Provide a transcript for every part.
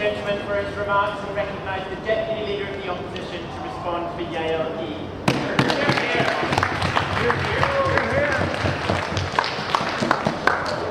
gentleman for his remarks and recognise the Deputy Leader of the Opposition to respond for Yale A.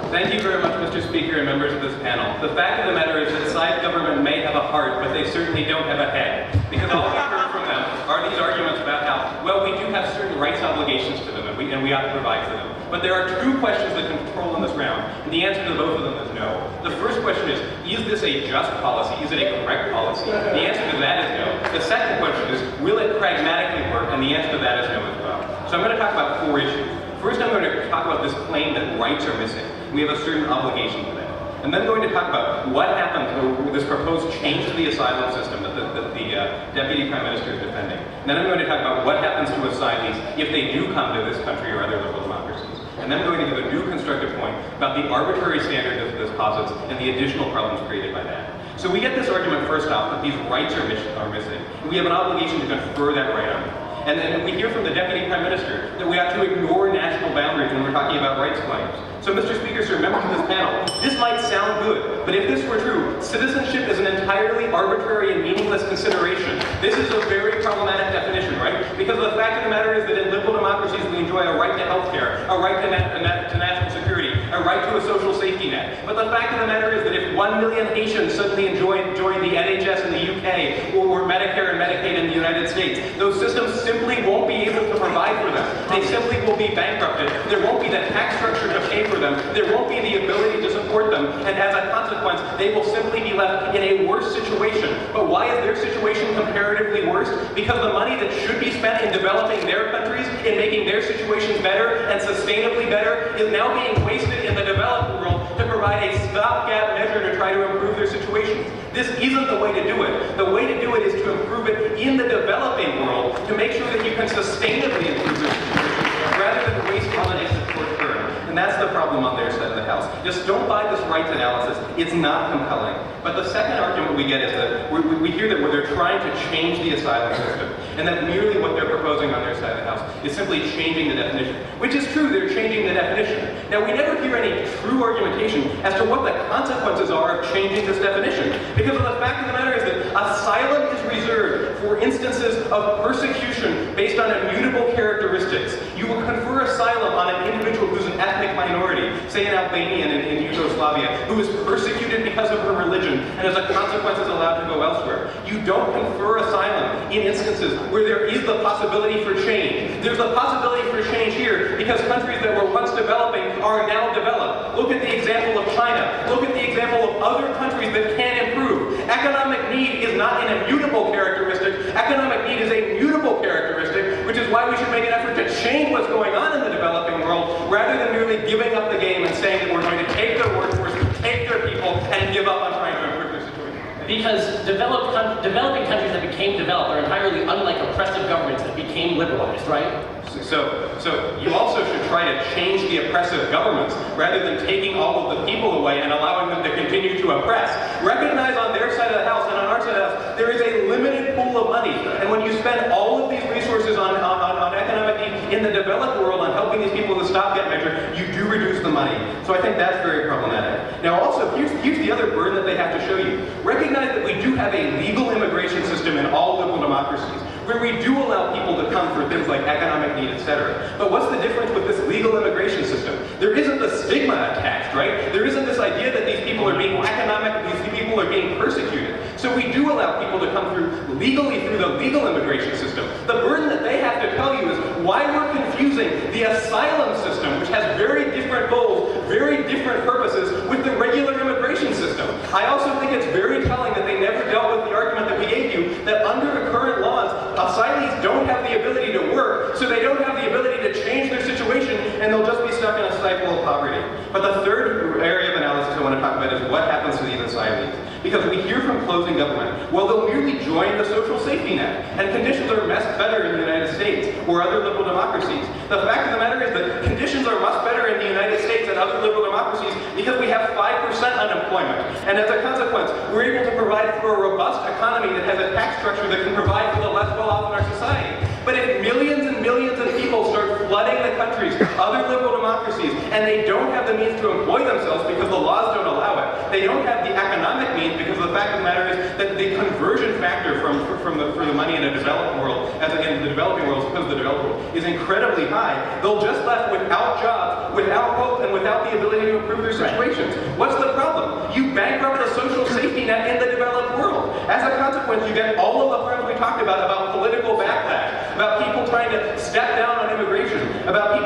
Thank you very much, Mr. Speaker and members of this panel. The fact of the matter is that side government may have a heart, but they certainly don't have a head. Because all we've heard from them are these arguments about how, well, we do have certain rights obligations to them, and we ought to provide for them. But there are two questions that control in this round, and the answer to both of them is no. The first question is this a just policy? Is it a correct policy? The answer to that is no. The second question is, will it pragmatically work? And the answer to that is no as well. So I'm going to talk about four issues. First, I'm going to talk about this claim that rights are missing. We have a certain obligation to that. And then I'm going to talk about what happened with this proposed change to the asylum system that the Deputy Prime Minister is defending. And then I'm going to talk about what happens to asylees if they do come to this country or other liberal democracies. And then I'm going to give a new constructive point about the arbitrary standard that this posits and the additional problems created by that. So we get this argument first off that these rights are missing. And we have an obligation to confer that right on them. And then we hear from the Deputy Prime Minister that we have to ignore national boundaries when we're talking about rights claims. So Mr. Speaker, sir, members of this panel, this might sound good, but if this were true, citizenship is an entirely arbitrary and meaningless consideration. This is a very problematic definition, right? Because the fact of the matter is that in liberal democracies we enjoy a right to health care, a right to national security, a right to a social safety net. But the fact of the matter is that if 1 million Haitians suddenly enjoy the NHS in the UK or Medicare and Medicaid in the United States, those systems simply won't be able to provide for them. They simply will be bankrupted. There won't be the tax structure to pay for them. There won't be the ability to support them. And as a consequence, they will simply be left in a worse situation. But why is their situation comparatively worse? Because the money that should be spent in developing their countries, in making their situations better and sustainably better, is now being wasted in the developed world to provide a stopgap measure to try to improve their situations. This isn't the way to do it. The way to do it is to improve it in the developing world to make sure that you can sustainably improve their situations rather than waste money to short term. And that's the problem on their side of the house. Just don't buy this rights analysis. It's not compelling. But the second argument we get is that we hear that they're trying to change the asylum system, and that merely what they're proposing on their side of the house is simply changing the definition. Which is true, they're changing the definition. Now, we never hear any true argumentation as to what the consequences are of changing this definition. Because the fact of the matter is that asylum is reserved for instances of persecution based on immutable characteristics. You will confer asylum on an individual who's an ethnic minority, say an Albanian in Yugoslavia, who is persecuted because of her religion, and as a consequence is allowed to go elsewhere. You don't confer asylum in instances where there is the possibility for change. There's a possibility for change here because countries that were once developing are now developed. Look at the example of China. Look at the example of other countries that can improve. Economic need is not an immutable characteristic. Economic need is a mutable characteristic, which is why we should make an effort to change what's going on in the developing world rather than merely giving up the game and saying that we're going to take their workforce, take their people, and give up on trying to improve their situation. Because developing countries that became developed are entirely unlike oppressive governments that became liberalized, right? So you also should try to change the oppressive governments rather than taking all of the people away and allowing them to continue to oppress. Recognize on their side of the house and on our side of the house, there is a limited pool of money. And when you spend all of these resources on economic need in the developed world on helping these people with a stopgap measure, you do reduce the money. So I think that's very problematic. Now also, here's the other burden that they have to show you. Recognize that we do have a legal immigration system in all liberal democracies, where we do allow people to come for things like economic need, etc. But what's the difference with this legal immigration system? There isn't the stigma attached, right? There isn't this idea that these people are being these people are being persecuted. So we do allow people to come through legally through the legal immigration system. The burden that they have to tell you is why we're confusing the asylum system, which has very different goals, very different purposes, with the regular immigration system. I also think it's very telling that they never dealt with the argument that we gave you, that under the current laws, asylees don't have the ability to work, so they don't have the ability to change their situation, and they'll just be stuck in a cycle of poverty. But the third area of analysis I want to talk about is what happens to these asylees. Because we hear from closing government, well, they'll merely join the social safety net, and conditions are much better in the United States or other liberal democracies. The fact of the matter is that conditions are much better in the United States and other liberal democracies because we have 5% unemployment. And as a consequence, we're able to provide for a robust economy that has a tax structure that can provide for the less well-off in our society. But if millions and millions of people start flooding the countries, other liberal democracies, and they don't have the means to employ themselves because the laws don't allow it, they don't have the economic means because of the fact fact of the matter is that the conversion factor for the money in a developed world, as again the developing world as opposed to the developed world, is incredibly high. They'll just left without jobs, without hope, and without the ability to improve their situations. What's the problem? You bankrupt the social safety net in the developed world. As a consequence, you get all of the harms we talked about political backlash, about people trying to step down on immigration, about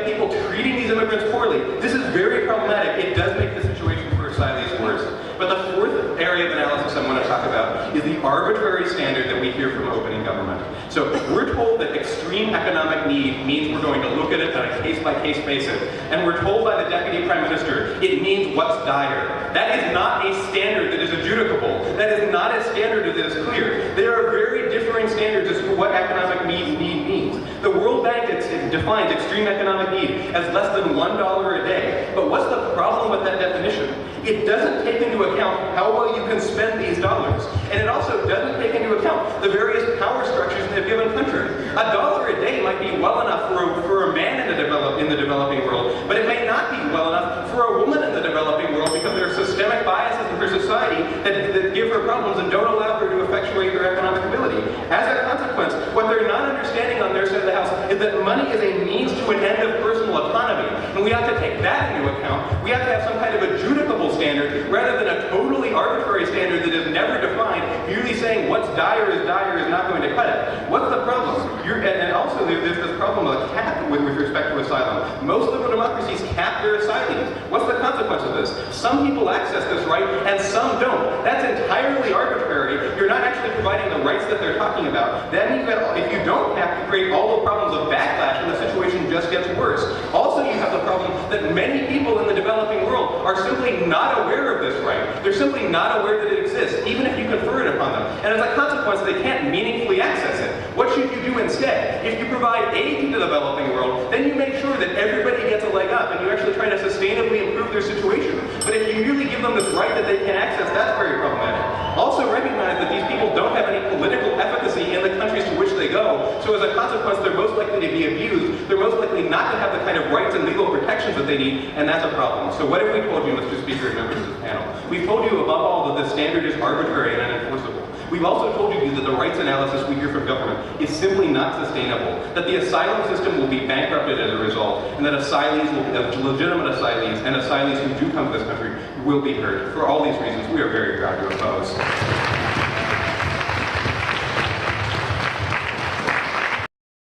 people treating these immigrants poorly. This is very problematic. It does make the situation for asylees worse. But the fourth area of analysis I want to talk about is the arbitrary standard that we hear from opening government. So we're told that extreme economic need means we're going to look at it on a case-by-case basis. And we're told by the Deputy Prime Minister it means what's dire. That is not a standard that is adjudicable. That is not a standard that is clear. There are very differing standards as to what economic need means. The World Bank defines extreme economic need as less than $1 a day. But what's the problem with that definition? It doesn't take into account how well you can spend these dollars. And it also doesn't take into account the various power structures in a given country. $1 a day might be well enough for a man in the developing world, but it may not be well enough for a woman in the developing world because there are systemic biases in her society that give her problems and don't allow her to effectuate her economic ability. As a consequence, what they're not understanding on their side of the house is that money is a means to an end of personal autonomy. And we have to take that into account. We have to have some kind of adjudicable standard rather than a totally arbitrary standard that is never defined, merely saying what's dire is not going to cut it. What's the problem? And also there's this problem of a cap with respect to asylum. Most liberal democracies cap their asylees. What's the consequence of this? Some people access this right and some don't. That's entirely arbitrary. You're not actually providing the rights that they're talking about. Then if you don't cap, you create all the problems of backlash and the situation just gets worse. Also, you have the problem that many people in the developing world are simply not aware of this right. They're simply not aware that it exists, even if you confer it upon them. And as a consequence, they can't meaningfully access it. What should you do instead? If you provide aid to the developing world, then you make sure that everybody gets a leg up and you actually try to sustainably improve their situation. But if you merely give them this right that they can't access, that's very problematic. Also recognize that these people don't have any political efficacy in the countries to which they go, so as a consequence, they're most likely to be abused. They're most likely not to have the kind of rights and legal protections that they need, and that's a problem. So what have we told you, Mr. Speaker and members of this panel? We've told you above all that the standard is arbitrary and unenforceable. We've also told you that the rights analysis we hear from government is simply not sustainable, that the asylum system will be bankrupted as a result, and that legitimate asylees and asylees who do come to this country will be hurt. For all these reasons, we are very proud to oppose.